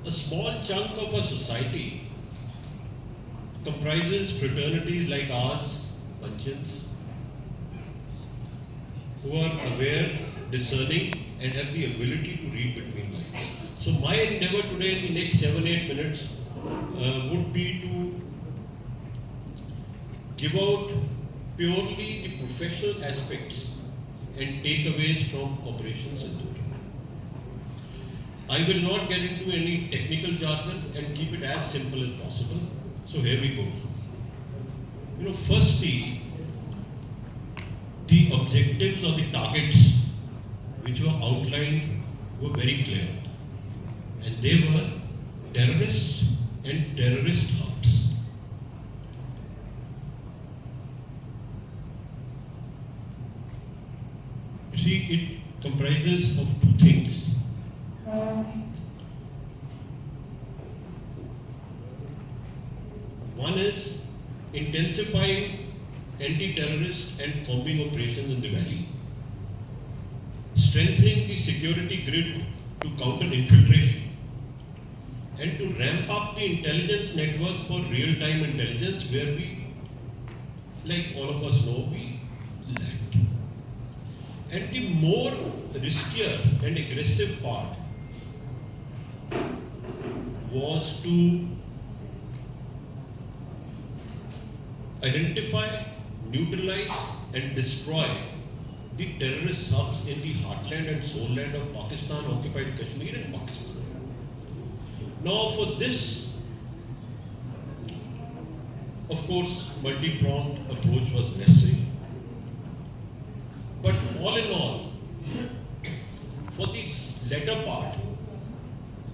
A small chunk of our society comprises fraternities like ours, Panchans, who are aware, discerning, and have the ability to read between lines. So my endeavor today in the next 7-8 minutes would be to give out purely the professional aspects and takeaways from Operation Sindoor. I will not get into any technical jargon and keep it as simple as possible. So here we go. Firstly, the objectives or the targets which were outlined were very clear. And they were terrorists and terrorist hubs. You see, it comprises of two things. One is intensifying anti-terrorist and combing operations in the valley, strengthening the security grid to counter infiltration, and to ramp up the intelligence network for real-time intelligence where we, like all of us know, we lacked. And the more riskier and aggressive part was to identify, neutralize and destroy the terrorist hubs in the heartland and soul land of Pakistan, occupied Kashmir and Pakistan. Now for this, of course, multi-pronged approach was necessary. But all in all, for this latter part,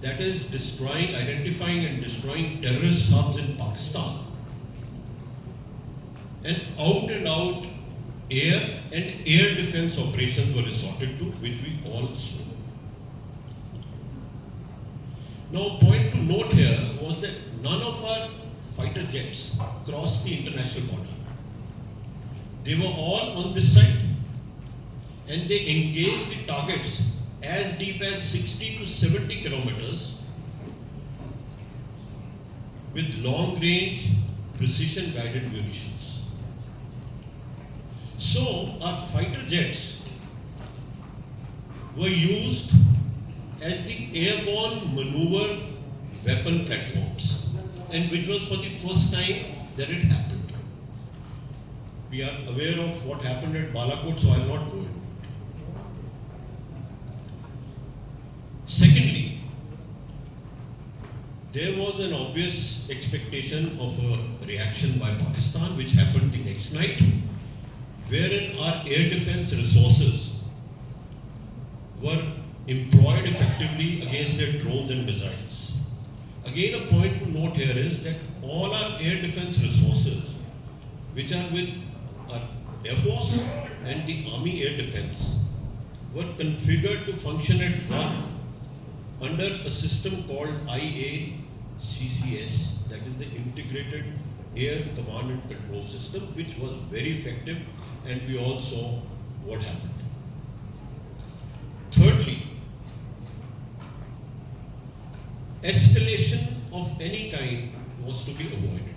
that is destroying, identifying and destroying terrorist hubs in Pakistan, and out air and air defense operations were resorted to, which we all saw. Now, a point to note here was that none of our fighter jets crossed the international border. They were all on this side, and they engaged the targets as deep as 60 to 70 kilometers with long-range, precision-guided munitions. So, our fighter jets were used as the airborne maneuver weapon platforms, and which was for the first time that it happened. We are aware of what happened at Balakot, so I will not go into it. Secondly, there was an obvious expectation of a reaction by Pakistan, which happened the next night, wherein our air defense resources were employed effectively against their drones and missiles. Again, a point to note here is that all our air defense resources, which are with our Air Force and the Army Air Defense, were configured to function at one under a system called IACCS, that is the Integrated Air Command and Control System, which was very effective, and we all saw what happened. Thirdly, escalation of any kind was to be avoided.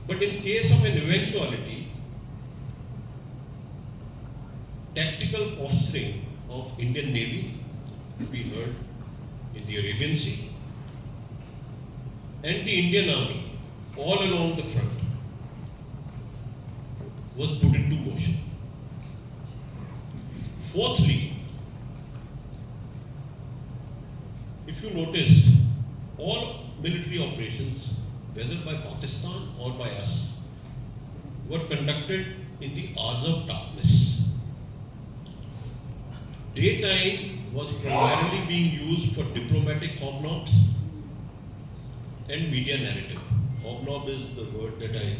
But in case of an eventuality, tactical posturing of Indian Navy, we heard in the Arabian Sea, and the Indian Army all along the front was put into motion. Fourthly, if you noticed, all military operations, whether by Pakistan or by us, were conducted in the hours of darkness. Daytime was primarily being used for diplomatic hobnobs and media narrative. Hobnob is the word that I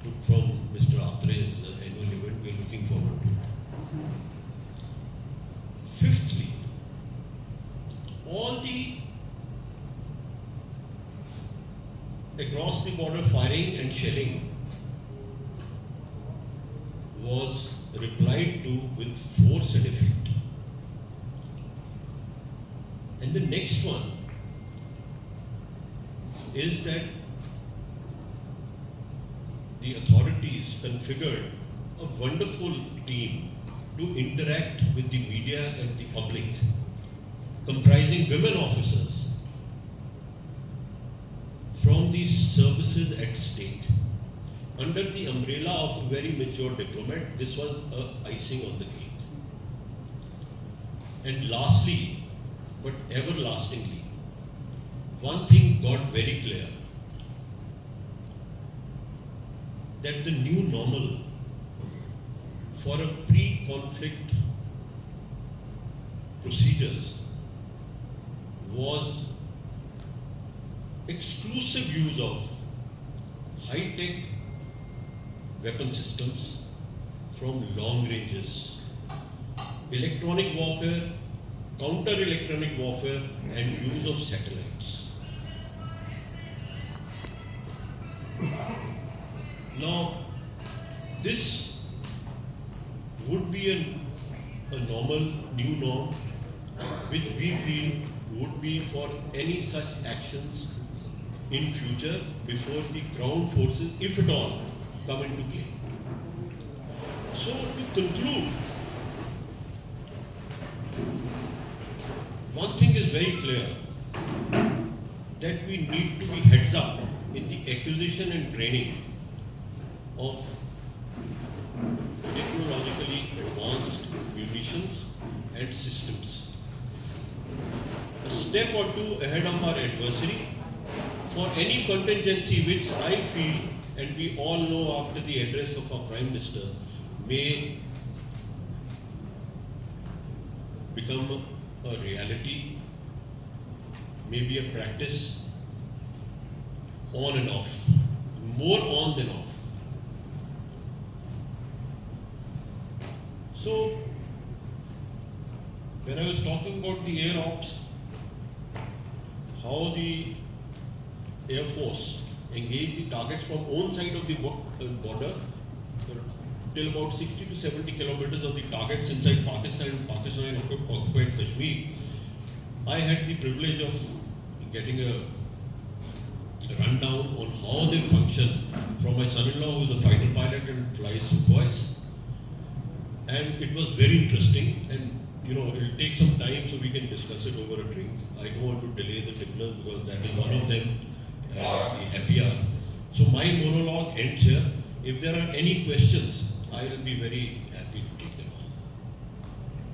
took from Mr. Atre's annual event. We are looking forward to it. Fifthly, all the across the border firing and shelling was replied to with force and effect. And the next one is that the authorities configured a wonderful team to interact with the media and the public, comprising women officers from the services at stake. Under the umbrella of a very mature diplomat, this was icing on the cake. And lastly, but everlastingly, one thing got very clear, that the new normal for a pre-conflict procedures was exclusive use of high-tech weapon systems from long ranges, electronic warfare, counter-electronic warfare, and use of satellites. Now, this would be a normal new norm, which we feel would be for any such actions in future before the ground forces, if at all, come into play. So, to conclude, one thing is very clear, that we need to be heads up in the acquisition and training of technologically advanced munitions and systems. A step or two ahead of our adversary for any contingency which I feel, and we all know after the address of our Prime Minister, may become a reality, maybe a practice, on and off, more on than off. So, when I was talking about the air ops, how the Air Force engaged the targets from own side of the border till about 60 to 70 kilometers of the targets inside Pakistan occupied Kashmir. I had the privilege of getting a rundown on how they function from my son-in-law, who is a fighter pilot and flies Sukhois. And it was very interesting, and it will take some time so we can discuss it over a drink. I don't want to delay the diploma because that is one of them, the happy hour. So my monologue ends here. If there are any questions, I will be very